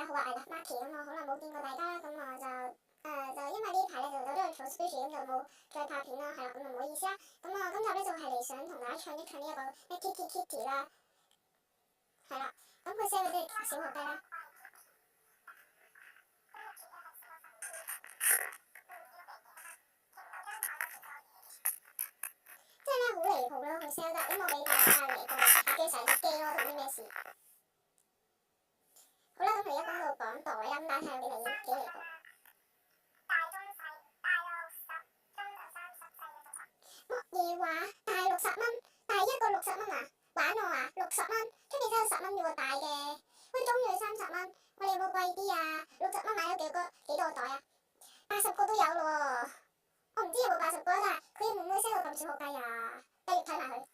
好啊，係啦，Marky 咁我好耐冇見過大家，咁我就因為呢排咧就走咗去做 special，咁就冇再拍片啦，係啦，咁就唔好意思啦。咁我今集咧就係嚟想同大家唱一唱呢一個咩 Kitty Kitty 啦，係啦，咁佢 sell 嗰啲小學雞啦，即係咧好離譜咯，佢 sell 得，咁我俾大家睇下嚟個機成隻機咯，唔知咩事。好啦，咁佢而家講到講袋音，但係有幾離譜。莫言話大60蚊，大一個60蚊啊！玩我啊！60蚊，出面收10蚊要個大嘅，喂中意30蚊，我哋有冇貴啲啊？60蚊買咗幾多個袋啊？80個都有咯，我唔知有冇80個，但係佢會唔會 sell 到咁小學雞啊？繼續睇埋佢，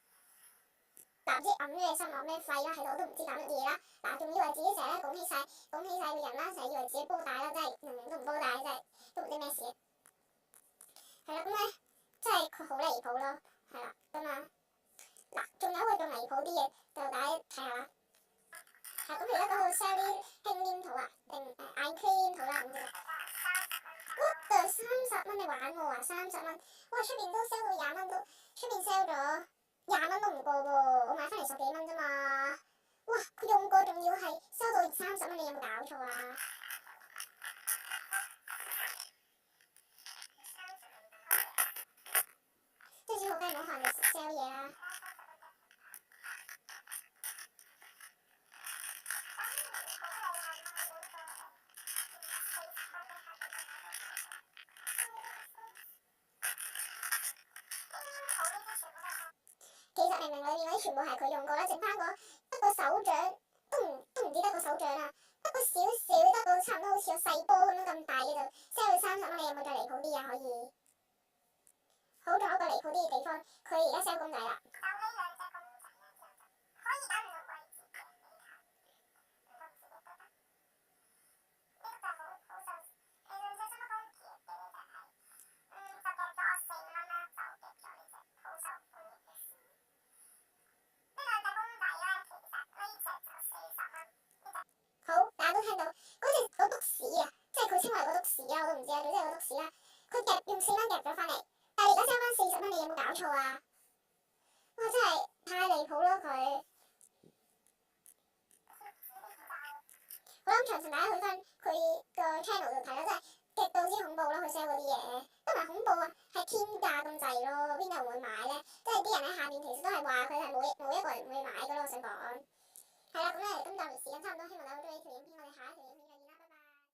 嗱唔知揞咩心揞咩肺啦，喺度我都唔知搞乜嘢啦。嗱仲以為自己成日咧拱起晒個人啦，成日以為自己煲大啦，真係明明都唔煲大，真係都唔知咩事。係啦，咁咧真係佢好離譜咯，係啦，咁啊嗱，仲有一個仲離譜啲嘢，就大家睇下啦。係咁，而家嗰度 sell 啲輕黏土啊，定眼 cream 土啦，唔知啦。What the 30蚊你玩我啊？30蚊，哇出面都 sell 到20蚊都，出面 sell 咗20蚊都唔過喎，我買翻嚟10幾蚊啫嘛。哇，佢用過仲要係收到30蚊，你有冇搞錯啊？即係小學雞唔好學人哋 sell 嘢啦。其實明明裏面嗰啲全部係佢用過啦，剩翻得個手掌都唔止得個手掌啊，得個少少，得個差唔多好似個細波咁樣咁大嘅就 sell 到30蚊，你有冇再離譜啲啊？可以，好在一個離譜啲嘅地方，佢而家 sell 公仔啦。好，大家都聽到嗰篤屎啊，即係佢稱為嗰篤屎啊，我都唔知啊，總之係嗰篤屎啦。佢用4蚊夾咗翻嚟，但係而家收翻40蚊，你有冇搞錯啊？哇，真係太離譜咯佢。好啦，咁詳情大家去翻